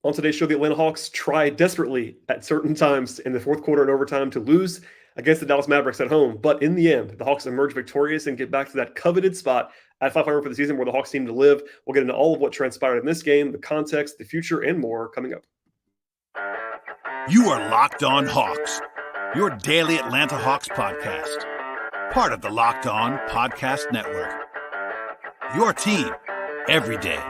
On today's show, the Atlanta Hawks try desperately at certain times in the fourth quarter and overtime to lose against the Dallas Mavericks at home. But in the end, the Hawks emerge victorious and get back to that coveted spot at 500 for the season where the Hawks seem to live. We'll get into all of what transpired in this game, the context, the future, and more coming up. You are Locked On Hawks, your daily Atlanta Hawks podcast. Part of the Locked On Podcast Network. Your team every day.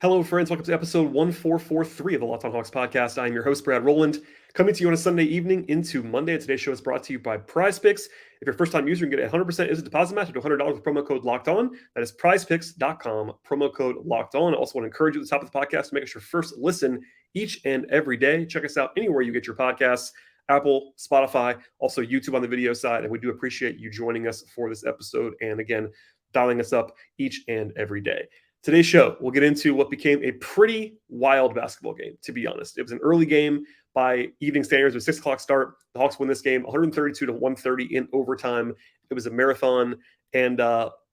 Hello, friends. Welcome to episode 1443 of the Locked On Hawks podcast. I'm your host, Brad Rowland, coming to you on a Sunday evening into Monday. And today's show is brought to you by PrizePicks. If you're a first-time user, you can get a 100% instant deposit match up to $100 with promo code Locked On. That is PrizePicks.com, promo code Locked On. I also want to encourage you at the top of the podcast to make us your first listen each and every day. Check us out anywhere you get your podcasts, Apple, Spotify, also YouTube on the video side. And we do appreciate you joining us for this episode. And again, dialing us up each and every day. Today's show, we'll get into what became a pretty wild basketball game, to be honest. It was an early game by evening standards. It was a 6 o'clock start. The Hawks win this game 132-130 in overtime. It was a marathon, and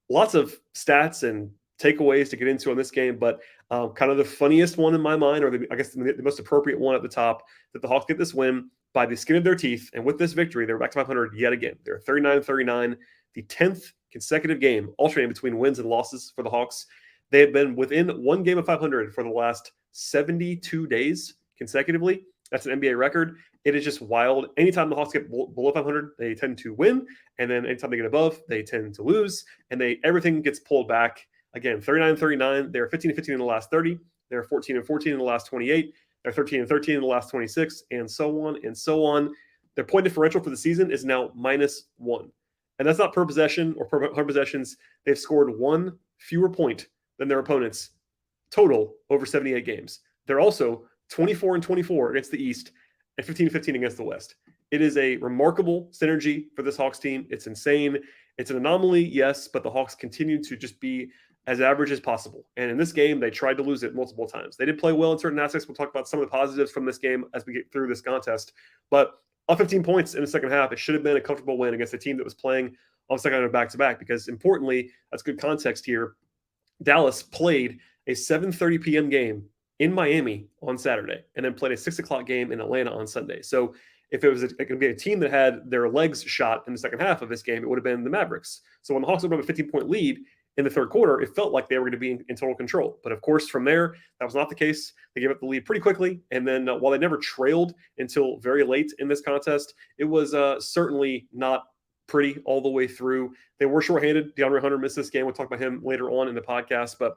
lots of stats and takeaways to get into on this game. But kind of the funniest one in my mind, or I guess the most appropriate one at the top, that the Hawks get this win by the skin of their teeth. And with this victory, they're back to 500 yet again. They're 39-39, the 10th consecutive game, alternating between wins and losses for the Hawks. They have been within one game of 500 for the last 72 days consecutively. That's an NBA record. It is just wild. Anytime the Hawks get below 500, they tend to win. And then anytime they get above, they tend to lose. And everything gets pulled back. Again, 39-39. They're 15-15 in the last 30. They're 14-14 in the last 28. They're 13-13 in the last 26, and so on and so on. Their point differential for the season is now -1. And that's not per possession or per 100 possessions. They've scored one fewer point than their opponents total over 78 games. They're also 24-24 against the East and 15-15 against the West. It is a remarkable synergy for this Hawks team. It's insane. It's an anomaly, yes, but the Hawks continue to just be as average as possible. And in this game, they tried to lose it multiple times. They did play well in certain aspects. We'll talk about some of the positives from this game as we get through this contest. But up 15 points in the second half, it should have been a comfortable win against a team that was playing on the second half back-to-back, because importantly, that's good context here. Dallas played a 7:30 p.m. game in Miami on Saturday and then played a 6 o'clock game in Atlanta on Sunday. So if it was going to be a team that had their legs shot in the second half of this game, it would have been the Mavericks. So when the Hawks opened up a 15-point lead in the third quarter, it felt like they were going to be in total control. But of course, from there, that was not the case. They gave up the lead pretty quickly. And then while they never trailed until very late in this contest, it was certainly not pretty all the way through. They were shorthanded. DeAndre Hunter missed this game. We'll talk about him later on in the podcast. But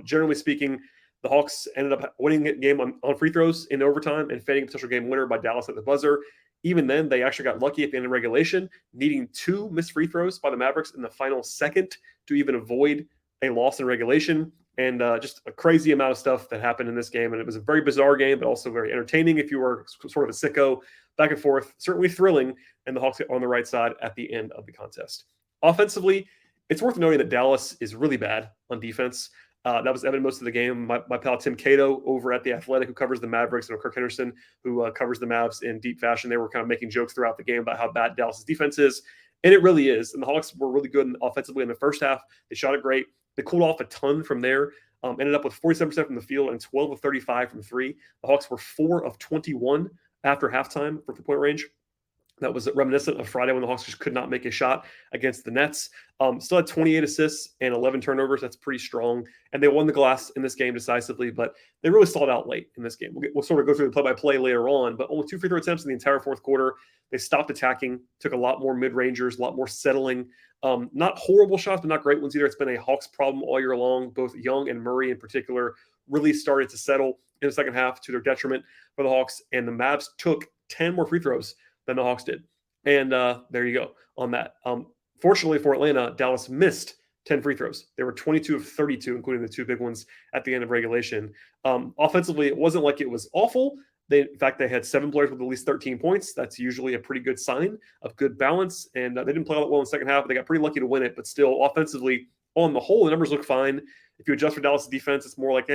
generally speaking, the Hawks ended up winning the game on free throws in overtime and fading a potential game winner by Dallas at the buzzer. Even then, they actually got lucky at the end of regulation, needing 2 missed free throws by the Mavericks in the final second to even avoid a loss in regulation. And just a crazy amount of stuff that happened in this game. And it was a very bizarre game, but also very entertaining if you were sort of a sicko. Back and forth, certainly thrilling, and the Hawks get on the right side at the end of the contest. Offensively, it's worth noting that Dallas is really bad on defense. That was evident most of the game. My pal Tim Cato over at The Athletic, who covers the Mavericks, and Kirk Henderson, who covers the Mavs in deep fashion, they were kind of making jokes throughout the game about how bad Dallas's defense is, and it really is. And the Hawks were really good offensively in the first half. They shot it great. They cooled off a ton from there. Ended up with 47% from the field and 12 of 35 from three. The Hawks were 4 of 21 after halftime for three-point range. That was reminiscent of Friday when the Hawks just could not make a shot against the Nets. Still had 28 assists and 11 turnovers. That's pretty strong. And they won the glass in this game decisively, but they really stalled out late in this game. We'll sort of go through the play-by-play later on, but only 2 free throw attempts in the entire fourth quarter. They stopped attacking, took a lot more mid-rangers, a lot more settling. Not horrible shots, but not great ones either. It's been a Hawks problem all year long. Both Young and Murray in particular really started to settle in the second half to their detriment for the Hawks. And the Mavs took 10 more free throws than the Hawks did. And there you go on that. Fortunately for Atlanta, Dallas missed 10 free throws. They were 22 of 32, including the 2 big ones at the end of regulation. Offensively, it wasn't like it was awful. In fact, they had 7 players with at least 13 points. That's usually a pretty good sign of good balance. And they didn't play all that well in the second half, but they got pretty lucky to win it. But still, offensively, on the whole, the numbers look fine. If you adjust for Dallas' defense, it's more like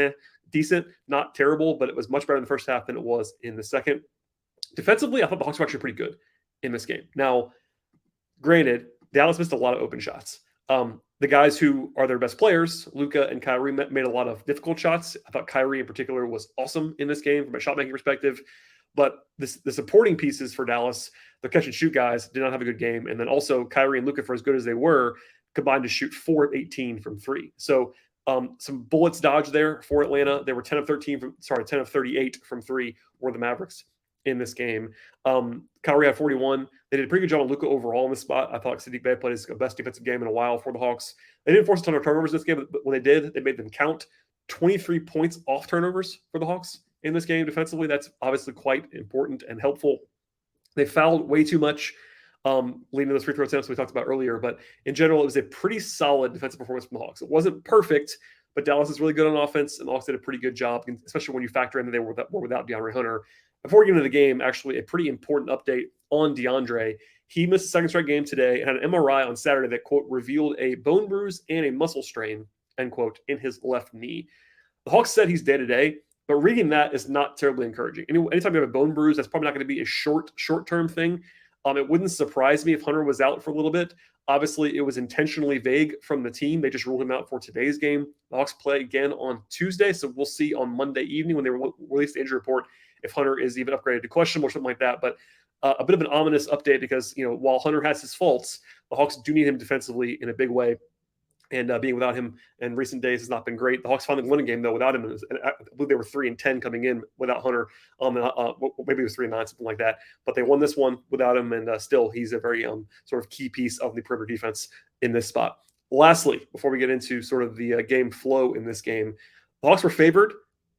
decent, not terrible, but it was much better in the first half than it was in the second. Defensively, I thought the Hawks were actually pretty good in this game. Now, granted, Dallas missed a lot of open shots. The guys who are their best players, Luka and Kyrie, made a lot of difficult shots. I thought Kyrie in particular was awesome in this game from a shot making perspective. But the supporting pieces for Dallas, the catch and shoot guys, did not have a good game. And then also Kyrie and Luka, for as good as they were, combined to shoot 4 of 18 from three. So some bullets dodged there for Atlanta. They were 10 of 38 from three were the Mavericks in this game. Kyrie had 41. They did a pretty good job on Luka overall in this spot. I thought Saddiq Bey played his best defensive game in a while for the Hawks. They didn't force a ton of turnovers in this game, but when they did, they made them count. 23 points off turnovers for the Hawks in this game defensively. That's obviously quite important and helpful. They fouled way too much, leading to those free throw attempts we talked about earlier. But in general, it was a pretty solid defensive performance from the Hawks. It wasn't perfect, but Dallas is really good on offense, and the Hawks did a pretty good job, especially when you factor in that they were without DeAndre Hunter. Before we get into the game, actually, a pretty important update on DeAndre. He missed a second straight game today and had an MRI on Saturday that, quote, revealed a bone bruise and a muscle strain, end quote, in his left knee. The Hawks said he's day-to-day, but reading that is not terribly encouraging. Anytime you have a bone bruise, that's probably not going to be a short-term thing. It wouldn't surprise me if Hunter was out for a little bit. Obviously, it was intentionally vague from the team. They just ruled him out for today's game. The Hawks play again on Tuesday, so we'll see on Monday evening when they release the injury report if Hunter is even upgraded to questionable or something like that. But a bit of an ominous update because, while Hunter has his faults, the Hawks do need him defensively in a big way. And being without him in recent days has not been great. The Hawks finally won a game, though, without him. And I believe they were 3-10 coming in without Hunter. Maybe it was 3-9, something like that. But they won this one without him, and still he's a very sort of key piece of the perimeter defense in this spot. Lastly, before we get into sort of the game flow in this game, the Hawks were favored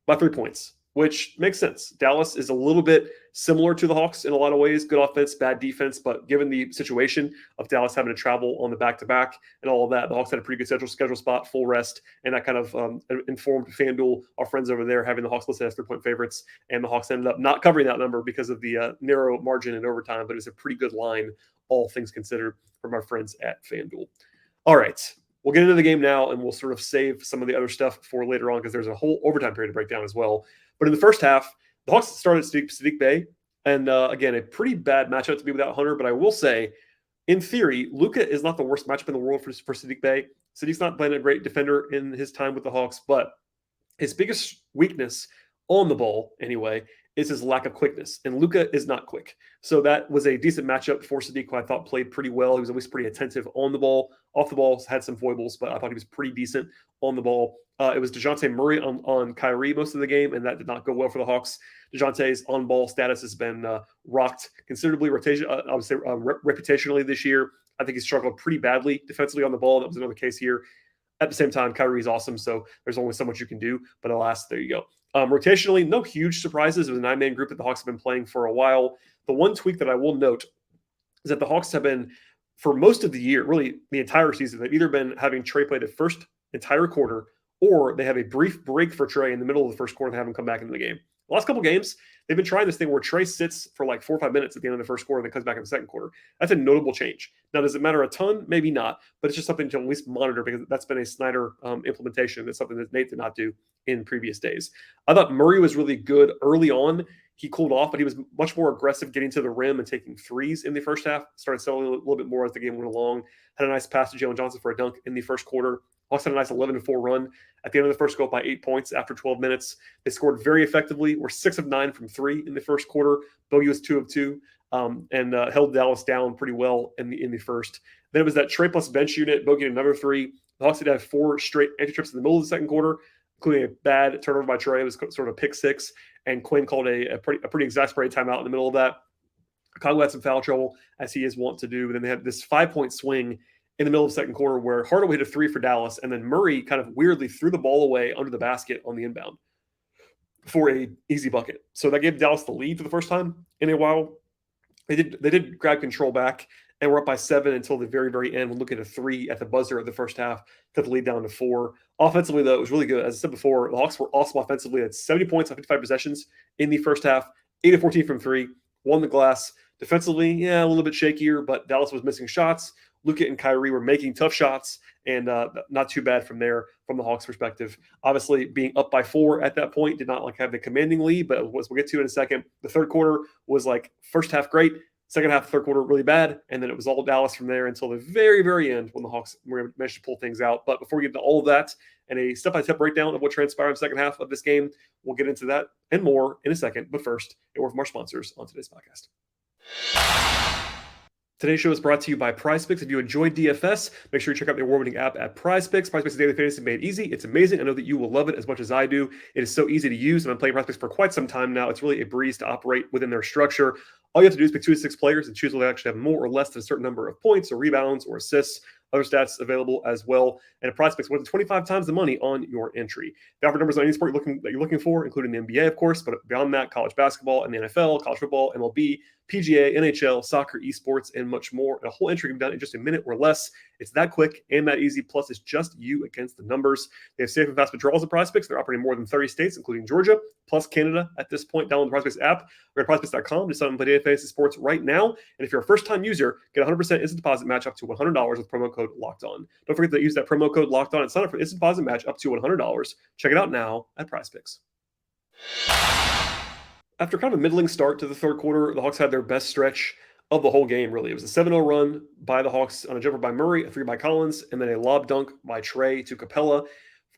by 3 points, which makes sense. Dallas is a little bit similar to the Hawks in a lot of ways. Good offense, bad defense. But given the situation of Dallas having to travel on the back-to-back and all of that, the Hawks had a pretty good schedule spot, full rest, and that kind of informed FanDuel, our friends over there, having the Hawks listed as 3-point favorites. And the Hawks ended up not covering that number because of the narrow margin in overtime. But it's a pretty good line, all things considered, from our friends at FanDuel. All right. We'll get into the game now, and we'll sort of save some of the other stuff for later on because there's a whole overtime period to break down as well. But in the first half, the Hawks started Saddiq Bey, and again, a pretty bad matchup to be without Hunter. But I will say, in theory, Luka is not the worst matchup in the world for Saddiq Bey. Saddiq's not playing a great defender in his time with the Hawks, but his biggest weakness on the ball, anyway, is his lack of quickness. And Luka is not quick. So that was a decent matchup for Saddiq, who I thought played pretty well. He was always pretty attentive on the ball. Off the ball, had some foibles, but I thought he was pretty decent on the ball. It was DeJounte Murray on Kyrie most of the game, and that did not go well for the Hawks. DeJounte's on-ball status has been rocked considerably, I would say reputationally this year. I think he's struggled pretty badly defensively on the ball. That was another case here. At the same time, Kyrie's awesome, so there's only so much you can do. But alas, there you go. Rotationally, no huge surprises. It was a 9-man group that the Hawks have been playing for a while. The one tweak that I will note is that the Hawks have been, for most of the year, really the entire season, they've either been having Trey play the first entire quarter, or they have a brief break for Trey in the middle of the first quarter and have him come back into the game. The last couple of games, they've been trying this thing where Trey sits for like 4 or 5 minutes at the end of the first quarter and then comes back in the second quarter. That's a notable change. Now, does it matter a ton? Maybe not, but it's just something to at least monitor because that's been a Snyder implementation. That's something that Nate did not do in previous days. I thought Murray was really good early on. He cooled off, but he was much more aggressive getting to the rim and taking threes in the first half. Started settling a little bit more as the game went along. Had a nice pass to Jalen Johnson for a dunk in the first quarter. Hawks had a nice 11-4 run at the end of the first, go up by 8 points after 12 minutes. They scored very effectively. Were 6 of 9 from 3 in the first quarter. Bogey was 2 of 2, and held Dallas down pretty well in the first. Then it was that Trey plus bench unit. Bogey had another 3. The Hawks did have 4 straight entry trips in the middle of the second quarter, including a bad turnover by Trey. It was sort of pick 6, and Quinn called a pretty exasperated timeout in the middle of that. Chicago had some foul trouble, as he is wont to do. But then they had this 5-point swing in the middle of the second quarter where Hardaway hit a 3 for Dallas, and then Murray kind of weirdly threw the ball away under the basket on the inbound for a easy bucket. So that gave Dallas the lead for the first time in a while. They did grab control back and were up by 7 until the very, very end. We'll look at a 3 at the buzzer of the first half, cut the lead down to 4. Offensively, though, it was really good. As I said before, the Hawks were awesome offensively. They had 70 points on 55 possessions in the first half, 8 of 14 from 3, won the glass. Defensively, yeah, a little bit shakier, but Dallas was missing shots. Luka and Kyrie were making tough shots, and not too bad from there from the Hawks' perspective. Obviously, being up by 4 at that point did not like have the commanding lead, but as we'll get to in a second, the third quarter was like first half great, second half, third quarter really bad, and then it was all Dallas from there until the very, very end when the Hawks were managed to pull things out. But before we get into all of that and a step-by-step breakdown of what transpired in the second half of this game, we'll get into that and more in a second. But first, a word from our sponsors on today's podcast. Today's show is brought to you by PrizePicks. If you enjoyed DFS, make sure you check out the award-winning app at PrizePicks. PrizePicks is daily fantasy made easy. It's amazing. I know that you will love it as much as I do. It is so easy to use, and I'm playing PrizePicks for quite some time now. It's really a breeze to operate within their structure. All you have to do is pick 2 to 6 players and choose whether they actually have more or less than a certain number of points or rebounds or assists. Other stats available as well. And at PrizePicks, more than 25 times the money on your entry. They offer numbers on any sport you're looking for, including the NBA, of course, but beyond that, college basketball and the NFL, college football, MLB, PGA, NHL, soccer, esports, and much more. And a whole entry can be done in just a minute or less. It's that quick and that easy. Plus, it's just you against the numbers. They have safe and fast withdrawals at PrizePicks. They're operating in more than 30 states, including Georgia, plus Canada at this point. Download the PrizePicks app or at PrizePicks.com to sign up and play daily fantasy sports right now. And if you're a first-time user, get 100% instant deposit match up to $100 with promo code LOCKEDON. Don't forget to use that promo code LOCKEDON and sign up for instant deposit match up to $100. Check it out now at PrizePicks. After kind of a middling start to the third quarter, the Hawks had their best stretch of the whole game, really. It was a 7-0 run by the Hawks on a jumper by Murray, a 3 by Collins, and then a lob dunk by Trey to Capella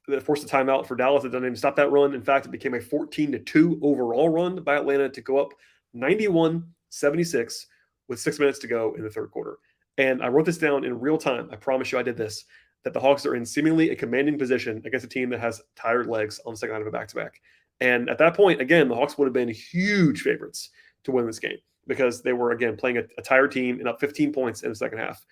that forced a timeout for Dallas. That didn't even stop that run. In fact, it became a 14-2 overall run by Atlanta to go up 91-76 with 6 minutes to go in the third quarter. And I wrote this down in real time. I promise you I did this, that the Hawks are in seemingly a commanding position against a team that has tired legs on the second night of a back-to-back. And at that point, again, the Hawks would have been huge favorites to win this game because they were, again, playing a tired team and up 15 points in the second half.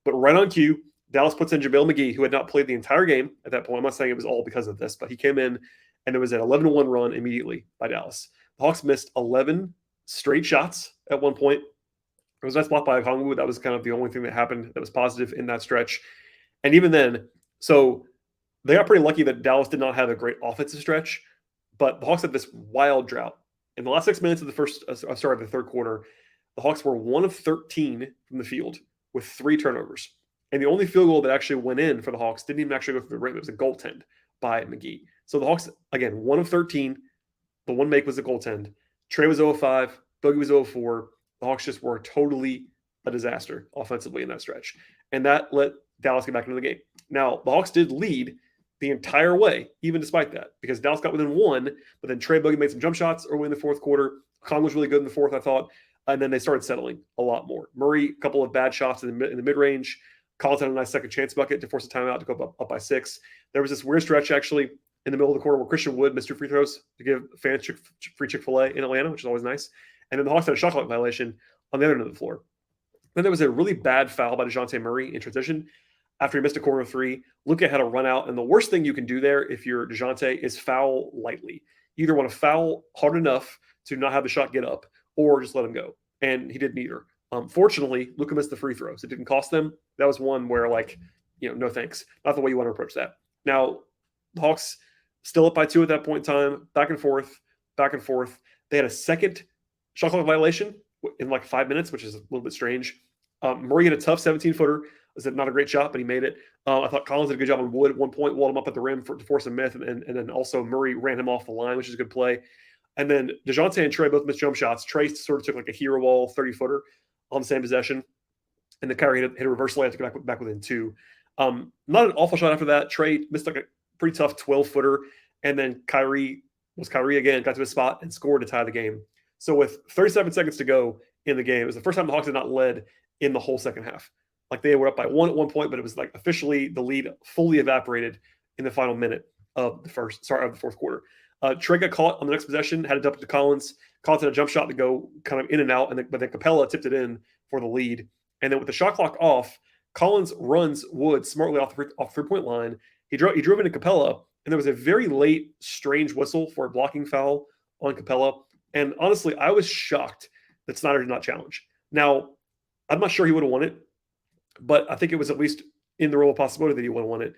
But right on cue, Dallas puts in JaVale McGee, who had not played the entire game at that point. I'm not saying it was all because of this, but he came in, and there was an 11-1 run immediately by Dallas. The Hawks missed 11 straight shots at one point. It was a nice block by Okongwu. That was kind of the only thing that happened that was positive in that stretch. And even then, so they got pretty lucky that Dallas did not have a great offensive stretch, but the Hawks had this wild drought. In the last 6 minutes of the third quarter, the Hawks were 1 of 13 from the field with 3 turnovers. And the only field goal that actually went in for the Hawks didn't even actually go through the rim. It was a goaltend by McGee. So the Hawks, again, 1 of 13. The one make was a goaltend. Trey was 0 of 5. Boogie was 0 of 4. The Hawks just were totally a disaster offensively in that stretch. And that let Dallas get back into the game. Now, the Hawks did lead the entire way, even despite that, because Dallas got within 1, but then Trey Boogie made some jump shots early in the fourth quarter. Kong was really good in the fourth, I thought. And then they started settling a lot more. Murray, a couple of bad shots in the mid-range. Collins had a nice second chance bucket to force a timeout to go up by 6. There was this weird stretch, actually, in the middle of the quarter where Christian Wood missed 2 free throws to give fans free Chick-fil-A in Atlanta, which is always nice. And then the Hawks had a shot clock violation on the other end of the floor. Then there was a really bad foul by DeJounte Murray in transition. After he missed a corner 3, Luka had a run out. And the worst thing you can do there if you're DeJounte is foul lightly. You either want to foul hard enough to not have the shot get up or just let him go. And he did neither. Fortunately, Luka missed the free throws. It didn't cost them. That was one where, no thanks. Not the way you want to approach that. Now, the Hawks still up by 2 at that point in time. Back and forth. They had a second shot clock violation in 5 minutes, which is a little bit strange. Murray had a tough 17-footer. It was not a great shot, but he made it. I thought Collins did a good job on Wood at one point, walled him up at the rim to force a myth, and then also Murray ran him off the line, which is a good play. And then DeJounte and Trey both missed jump shots. Trey sort of took a hero ball 30-footer on the same possession, and then Kyrie hit a reverse layup to get back within 2. Not an awful shot after that. Trey missed a pretty tough 12-footer, and then Kyrie again, got to his spot and scored to tie the game. So with 37 seconds to go in the game, it was the first time the Hawks had not led in the whole second half. They were up by 1 at one point, but it was officially the lead fully evaporated in the final minute of the fourth quarter. Trey got caught on the next possession, had it up to Collins. Collins had a jump shot to go kind of in and out, but then Capella tipped it in for the lead. And then with the shot clock off, Collins runs Wood smartly off the three-point line. He drove into Capella, and there was a very late, strange whistle for a blocking foul on Capella. And honestly, I was shocked that Snyder did not challenge. Now, I'm not sure he would have won it, but I think it was at least in the realm of possibility that he would have won it.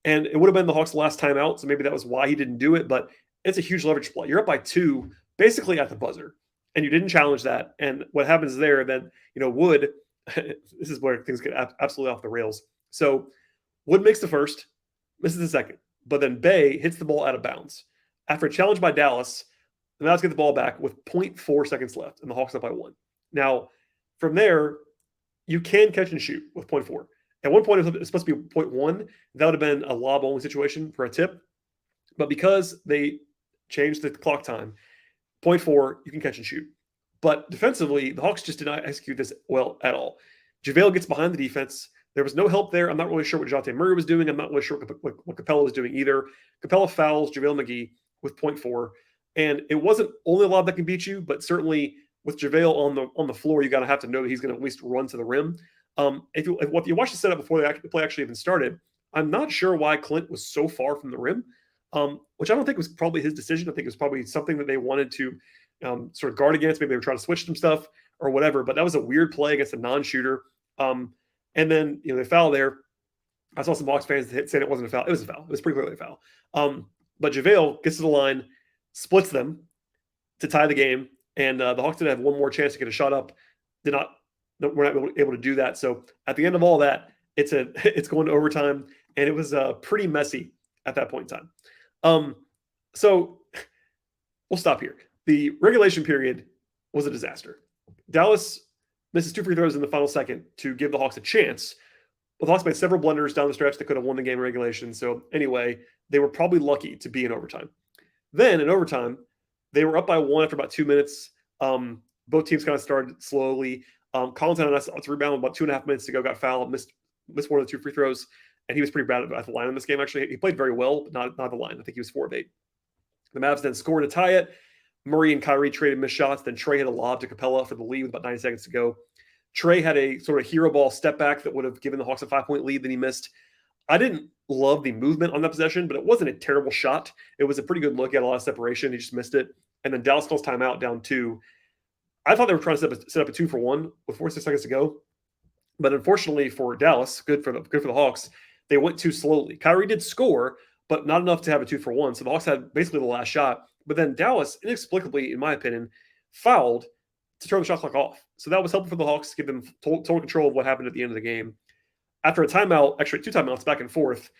And it would have been the Hawks' last timeout, so maybe that was why he didn't do it. But it's a huge leverage play. You're up by 2, basically at the buzzer. and you didn't challenge that. And what happens there then, Wood, this is where things get absolutely off the rails. So Wood makes the first, misses the second, but then Bay hits the ball out of bounds. After a challenge by Dallas, the Mavs get the ball back with 0.4 seconds left, and the Hawks up by 1. Now, from there, you can catch and shoot with 0.4. At one point, it was supposed to be 0.1. That would have been a lob-only situation for a tip. But because they changed the clock time, 0.4, you can catch and shoot. But defensively, the Hawks just did not execute this well at all. JaVale gets behind the defense. There was no help there. I'm not really sure what Dejounte Murray was doing. I'm not really sure what Capella was doing either. Capella fouls JaVale McGee with 0.4. And it wasn't only a lob that can beat you, but certainly with JaVale on the floor, you got to have to know that he's going to at least run to the rim. If you watch the setup before the play actually even started, I'm not sure why Clint was so far from the rim, which I don't think was probably his decision. I think it was probably something that they wanted to sort of guard against. Maybe they were trying to switch some stuff or whatever, but that was a weird play against a non-shooter. And then, they foul there. I saw some Hawks fans saying it wasn't a foul. It was a foul. It was pretty clearly a foul. But JaVale gets to the line, splits them to tie the game, and the Hawks did have one more chance to get a shot up. We're not able to do that. So at the end of all that, it's going to overtime, and it was pretty messy at that point in time. So we'll stop here. The regulation period was a disaster. Dallas misses 2 free throws in the final second to give the Hawks a chance. But the Hawks made several blunders down the stretch that could have won the game in regulation. So anyway, they were probably lucky to be in overtime. Then in overtime, they were up by 1 after about 2 minutes. Both teams kind of started slowly. Collins had a rebound with about 2.5 minutes to go, got fouled, missed one of the 2 free throws, and he was pretty bad at the line in this game, actually. He played very well, but not at the line. I think he was 4 of 8. The Mavs then scored to tie it. Murray and Kyrie traded missed shots. Then Trey had a lob to Capella for the lead with about 90 seconds to go. Trey had a sort of hero ball step back that would have given the Hawks a 5-point lead that he missed. I didn't love the movement on that possession, but it wasn't a terrible shot. It was a pretty good look. He had a lot of separation. He just missed it. And then Dallas calls timeout down 2. I thought they were trying to set up a 2-for-1 with 46 seconds to go. But unfortunately for Dallas, good for the Hawks, they went too slowly. Kyrie did score, but not enough to have a 2-for-1. So the Hawks had basically the last shot. But then Dallas, inexplicably, in my opinion, fouled to turn the shot clock off. So that was helpful for the Hawks to give them total control of what happened at the end of the game. After a timeout, actually 2 timeouts back and forth,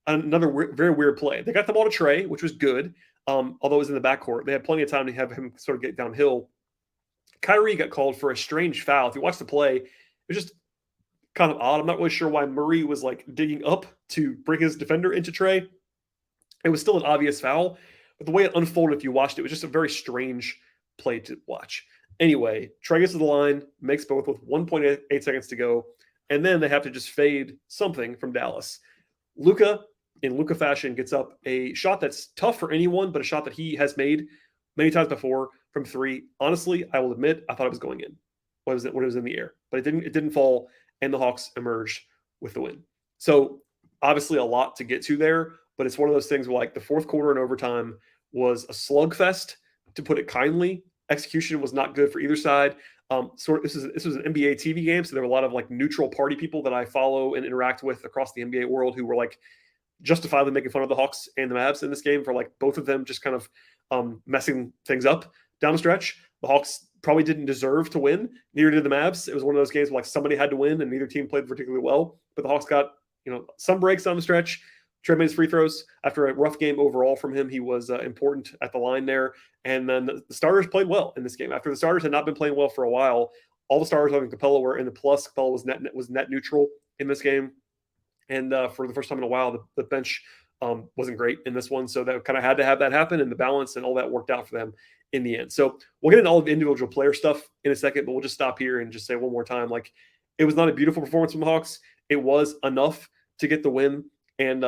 another very weird play. They got the ball to Trey, which was good, although it was in the backcourt. They had plenty of time to have him sort of get downhill. Kyrie got called for a strange foul. If you watch the play, it was just kind of odd. I'm not really sure why Murray was digging up to bring his defender into Trey. It was still an obvious foul, but the way it unfolded, if you watched it, was just a very strange play to watch. Anyway, Trey gets to the line, makes both with 1.8 seconds to go, and then they have to just fade something from Dallas. Luka, in Luka fashion, gets up a shot that's tough for anyone, but a shot that he has made many times before from 3. Honestly, I will admit, I thought it was going in when it was in the air, but it didn't fall, and the Hawks emerged with the win. So obviously a lot to get to there, but it's one of those things where the fourth quarter and overtime was a slugfest, to put it kindly. Execution was not good for either side. This was an NBA TV game, so there were a lot of neutral party people that I follow and interact with across the NBA world who were justifiably making fun of the Hawks and the Mavs in this game for both of them just kind of messing things up down the stretch. The Hawks probably didn't deserve to win. Neither did the Mavs. It was one of those games where somebody had to win, and neither team played particularly well. But the Hawks got some breaks down the stretch. Trey made his free throws. After a rough game overall from him, he was important at the line there. And then the starters played well in this game. After the starters had not been playing well for a while, all the starters, other than Capella, were in the plus. Capella was net neutral in this game. And for the first time in a while, the bench wasn't great in this one. So that kind of had to have that happen, and the balance and all that worked out for them in the end. So we'll get into all of the individual player stuff in a second, but we'll just stop here and just say one more time, it was not a beautiful performance from the Hawks. It was enough to get the win. And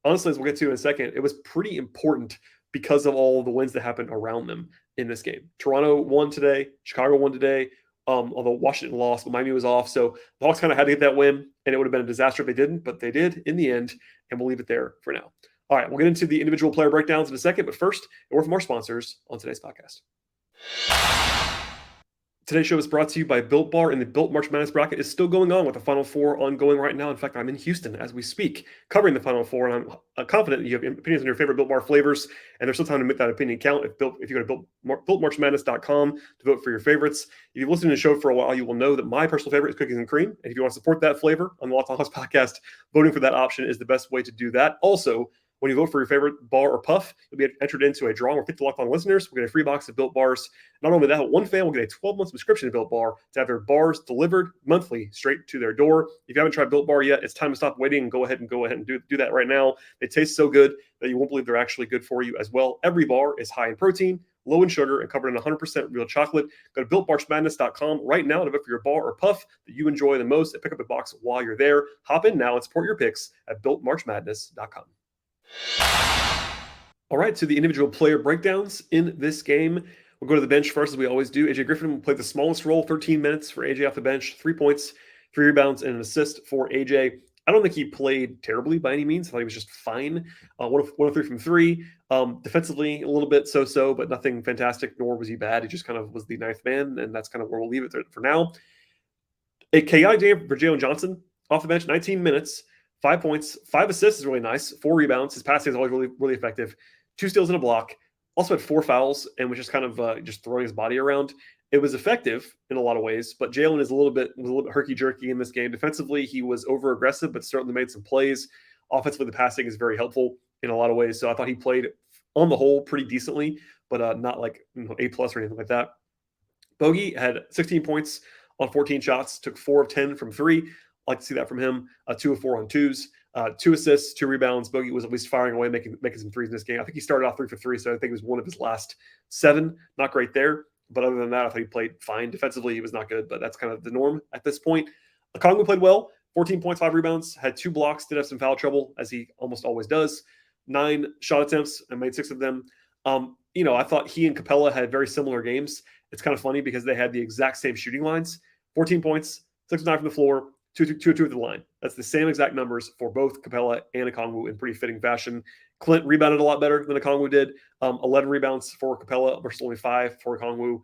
honestly, as we'll get to in a second, it was pretty important because of all the wins that happened around them in this game. Toronto won today. Chicago won today. Although Washington lost, Miami was off. So the Hawks kind of had to get that win, and it would have been a disaster if they didn't, but they did in the end, and we'll leave it there for now. All right, we'll get into the individual player breakdowns in a second, but first, a word from our sponsors on today's podcast. Today's show is brought to you by Built Bar, and the Built March Madness bracket is still going on with the Final Four ongoing right now. In fact, I'm in Houston as we speak, covering the Final Four, and I'm confident you have opinions on your favorite Built Bar flavors, and there's still time to make that opinion count. If you go to BuiltMarchMadness.com to vote for your favorites. If you've listened to the show for a while, you will know that my personal favorite is cookies and cream, and if you want to support that flavor on the Locked On Hawks podcast, voting for that option is the best way to do that. Also, when you vote for your favorite bar or puff, you'll be entered into a drawing where 50 Locked On listeners will get a free box of Built Bars. Not only that, but one fan will get a 12-month subscription to Built Bar to have their bars delivered monthly straight to their door. If you haven't tried Built Bar yet, it's time to stop waiting and go ahead and do that right now. They taste so good that you won't believe they're actually good for you as well. Every bar is high in protein, low in sugar, and covered in 100% real chocolate. Go to BuiltMarchMadness.com right now to vote for your bar or puff that you enjoy the most and pick up a box while you're there. Hop in now and support your picks at BuiltMarchMadness.com. All right, to the individual player breakdowns in this game. We'll go to the bench first, as we always do. AJ Griffin played the smallest role, 13 minutes for AJ off the bench, 3 points, 3 rebounds, and an assist for AJ. I don't think he played terribly by any means. I thought he was just fine. 103 from 3. Defensively, a little bit so-so, but nothing fantastic, nor was he bad. He just kind of was the ninth man, and that's kind of where we'll leave it for now. A chaotic game for Jalen Johnson off the bench, 19 minutes. 5 points, 5 assists is really nice. 4 rebounds. His passing is always really, really effective. 2 steals and a block. Also had 4 fouls and was just kind of just throwing his body around. It was effective in a lot of ways, but Jalen was a little bit herky-jerky in this game. Defensively, he was over-aggressive, but certainly made some plays. Offensively, the passing is very helpful in a lot of ways. So I thought he played, on the whole, pretty decently, but not like A+ or anything like that. Bogey had 16 points on 14 shots, took 4 of 10 from 3. I like to see that from him. 2 of 4 on 2s, 2 assists, 2 rebounds. Bogey was at least firing away, making some threes in this game. I think he started off 3 for 3, so I think it was one of his last 7. Not great there, but other than that, I thought he played fine. Defensively, he was not good, but that's kind of the norm at this point. Okongwu played well, 14 points, 5 rebounds, had 2 blocks, did have some foul trouble, as he almost always does. 9 shot attempts and made 6 of them. I thought he and Capella had very similar games. It's kind of funny because they had the exact same shooting lines. 14 points, 6 of 9 from the floor, 2 at the line. That's the same exact numbers for both Capella and Okongwu in pretty fitting fashion. Clint rebounded a lot better than Okongwu did. 11 rebounds for Capella versus only 5 for Okongwu.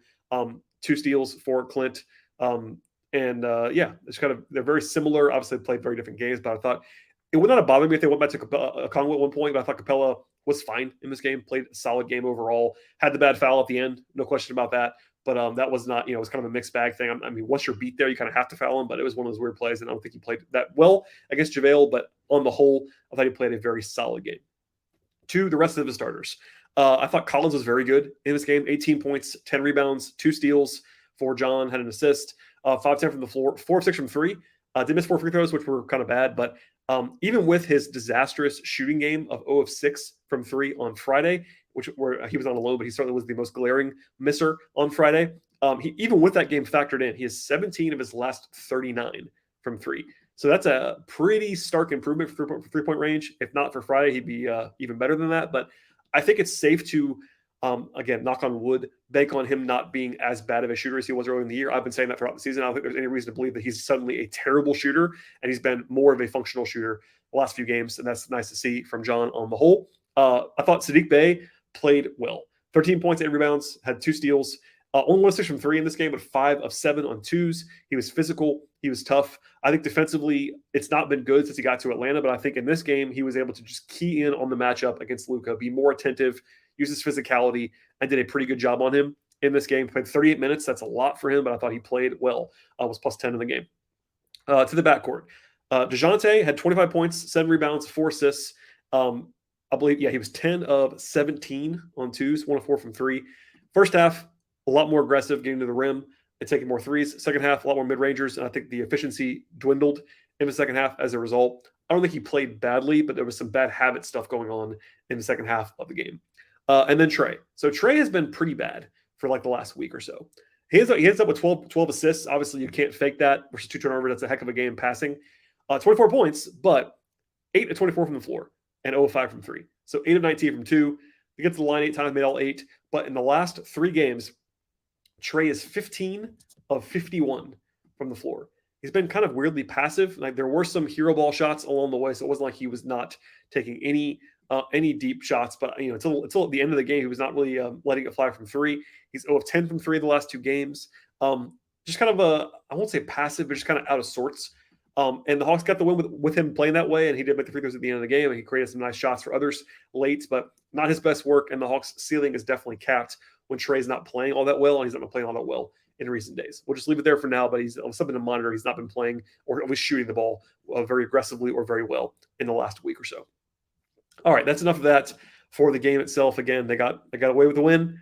2 steals for Clint. It's kind of, they're very similar. Obviously, they played very different games, but I thought it would not have bothered me if they went back to Okongwu at one point, but I thought Capella was fine in this game, played a solid game overall. Had the bad foul at the end, no question about that. But that was not, it was kind of a mixed bag thing. I mean, once you're beat there, you kind of have to foul him, but it was one of those weird plays, and I don't think he played that well against JaVale, but on the whole, I thought he played a very solid game. To the rest of the starters, I thought Collins was very good in this game, 18 points, 10 rebounds, 2 steals for John, had an assist, 5-10 from the floor, 4 of 6 from 3. Did miss 4 free throws, which were kind of bad, but even with his disastrous shooting game of 0 of 6 from 3 on Friday, where he was on a low, but he certainly was the most glaring misser on Friday. Even with that game factored in, he has 17 of his last 39 from 3. So that's a pretty stark improvement for three-point range. If not for Friday, he'd be even better than that. But I think it's safe to, again, knock on wood, bank on him not being as bad of a shooter as he was early in the year. I've been saying that throughout the season. I don't think there's any reason to believe that he's suddenly a terrible shooter, and he's been more of a functional shooter the last few games, and that's nice to see from John on the whole. I thought Saddiq Bey played well. 13 points, 8 rebounds, had 2 steals. Only 1 of 6 from 3 in this game, but 5 of 7 on 2s. He was physical. He was tough. I think defensively, it's not been good since he got to Atlanta, but I think in this game, he was able to just key in on the matchup against Luka, be more attentive, use his physicality, and did a pretty good job on him in this game. Played 38 minutes. That's a lot for him, but I thought he played well. Was plus 10 in the game. To the backcourt. DeJounte had 25 points, 7 rebounds, 4 assists. I believe, he was 10 of 17 on 2s, 1 of 4 from 3. First half, a lot more aggressive, getting to the rim and taking more threes. Second half, a lot more mid-rangers, and I think the efficiency dwindled in the second half as a result. I don't think he played badly, but there was some bad habit stuff going on in the second half of the game. And then Trey. So Trey has been pretty bad for like the last week or so. He ends up with 12 assists. Obviously, you can't fake that versus 2 turnovers. That's a heck of a game passing. 24 points, but 8 of 24 from the floor. And 0 of 5 from 3. So 8 of 19 from 2. He gets to the line 8 times, made all 8. But in the last 3 games, Trey is 15 of 51 from the floor. He's been kind of weirdly passive. Like there were some hero ball shots along the way, so it wasn't like he was not taking any deep shots. But until at the end of the game, he was not really letting it fly from 3. He's 0 of 10 from 3 the last 2 games. Just kind of I won't say passive, but just kind of out of sorts. And the Hawks got the win with him playing that way, and he did make the free throws at the end of the game, and he created some nice shots for others late, but not his best work. And the Hawks' ceiling is definitely capped when Trey's not playing all that well, and he's not been playing all that well in recent days. We'll just leave it there for now, but he's something to monitor. He's not been playing or at least shooting the ball very aggressively or very well in the last week or so. All right, that's enough of that for the game itself. Again, they got away with the win,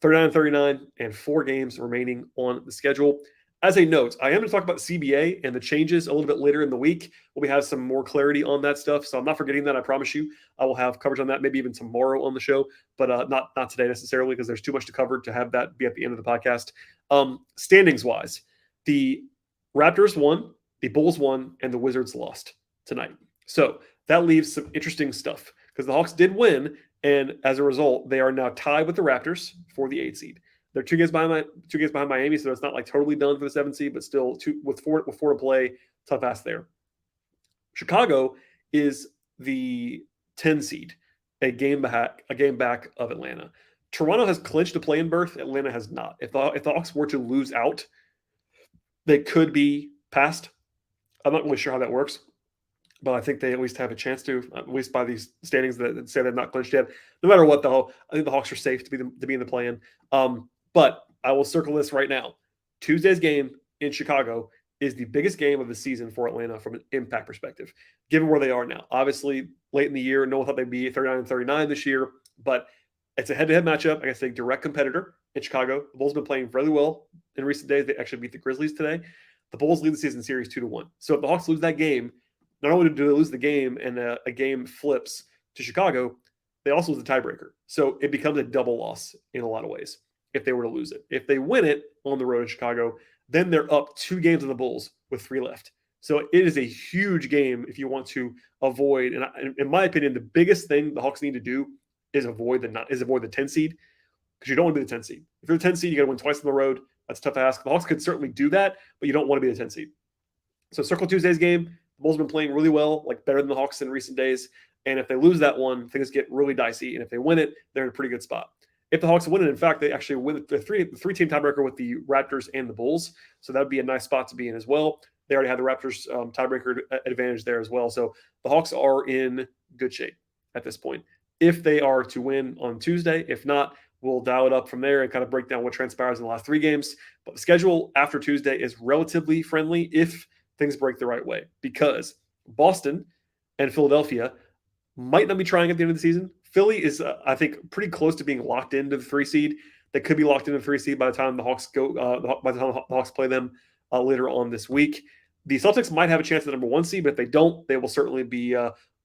39-39, and 4 games remaining on the schedule. As a note, I am going to talk about the CBA and the changes a little bit later in the week. We'll have some more clarity on that stuff, so I'm not forgetting that. I promise you, I will have coverage on that, maybe even tomorrow on the show, but not today necessarily because there's too much to cover to have that be at the end of the podcast. Standings-wise, the Raptors won, the Bulls won, and the Wizards lost tonight. So that leaves some interesting stuff because the Hawks did win, and as a result, they are now tied with the Raptors for the 8 seed. They're 2 games behind Miami, so it's not like totally done for the 7 seed, but still with four to play, tough ass there. Chicago is the 10 seed, a game back of Atlanta. Toronto has clinched a play-in berth. Atlanta has not. If the Hawks were to lose out, they could be passed. I'm not really sure how that works, but I think they at least have a chance to, at least by these standings that say they're not clinched yet. No matter what, though, I think the Hawks are safe to be in the play-in. But I will circle this right now. Tuesday's game in Chicago is the biggest game of the season for Atlanta from an impact perspective, given where they are now. Obviously, late in the year, no one thought they'd be 39-39 this year, but it's a head-to-head matchup against a direct competitor in Chicago. The Bulls have been playing really well in recent days. They actually beat the Grizzlies today. The Bulls lead the season series 2-1. So if the Hawks lose that game, not only do they lose the game and a game flips to Chicago, they also lose the tiebreaker. So it becomes a double loss in a lot of ways if they were to lose it. If they win it on the road in Chicago, then they're up 2 games on the Bulls with 3 left. So it is a huge game if you want to avoid, and in my opinion, the biggest thing the Hawks need to do is avoid the 10 seed, because you don't want to be the 10 seed. If you're the 10 seed, you got to win twice on the road. That's a tough ask. The Hawks could certainly do that, but you don't want to be the 10 seed. So circle Tuesday's game. The Bulls have been playing really well, like better than the Hawks in recent days. And if they lose that one, things get really dicey. And if they win it, they're in a pretty good spot. If the Hawks win it, in fact, they actually win the three-team tiebreaker with the Raptors and the Bulls. So that would be a nice spot to be in as well. They already had the Raptors tiebreaker advantage there as well. So the Hawks are in good shape at this point if they are to win on Tuesday. If not, we'll dial it up from there and kind of break down what transpires in the last 3 games. But the schedule after Tuesday is relatively friendly if things break the right way, because Boston and Philadelphia might not be trying at the end of the season. Philly is, I think, pretty close to being locked into the 3 seed. They could be locked into the 3 seed by the time the Hawks by the time the Hawks play them later on this week. The Celtics might have a chance at the number 1 seed, but if they don't, they will certainly be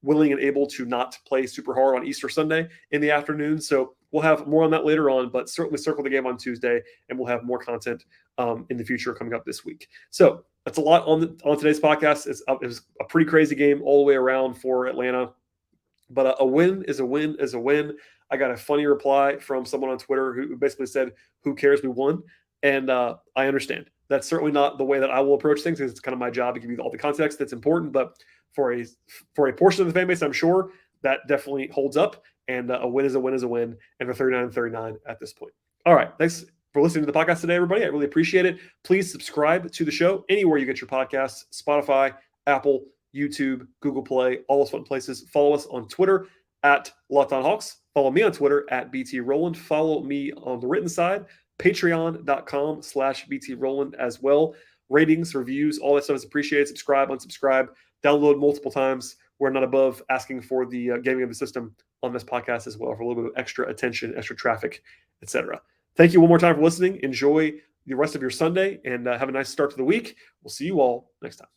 willing and able to not play super hard on Easter Sunday in the afternoon. So we'll have more on that later on, but certainly circle the game on Tuesday, and we'll have more content in the future coming up this week. So that's a lot on today's podcast. It was a pretty crazy game all the way around for Atlanta. But a win is a win is a win. I got a funny reply from someone on Twitter who basically said, "Who cares? We won." And I understand. That's certainly not the way that I will approach things, because it's kind of my job to give you all the context that's important. But for a portion of the fan base, I'm sure that definitely holds up. And a win is a win is a win. And they're 39-39 at this point. All right. Thanks for listening to the podcast today, everybody. I really appreciate it. Please subscribe to the show anywhere you get your podcasts: Spotify, Apple, YouTube, Google Play, all those fun places. Follow us on Twitter at LockedOnHawks. Follow me on Twitter at BT Rowland. Follow me on the written side, patreon.com/BT Rowland as well. Ratings, reviews, all that stuff is appreciated. Subscribe, unsubscribe, download multiple times. We're not above asking for the gaming of the system on this podcast as well, for a little bit of extra attention, extra traffic, etc. Thank you one more time for listening. Enjoy the rest of your Sunday and have a nice start to the week. We'll see you all next time.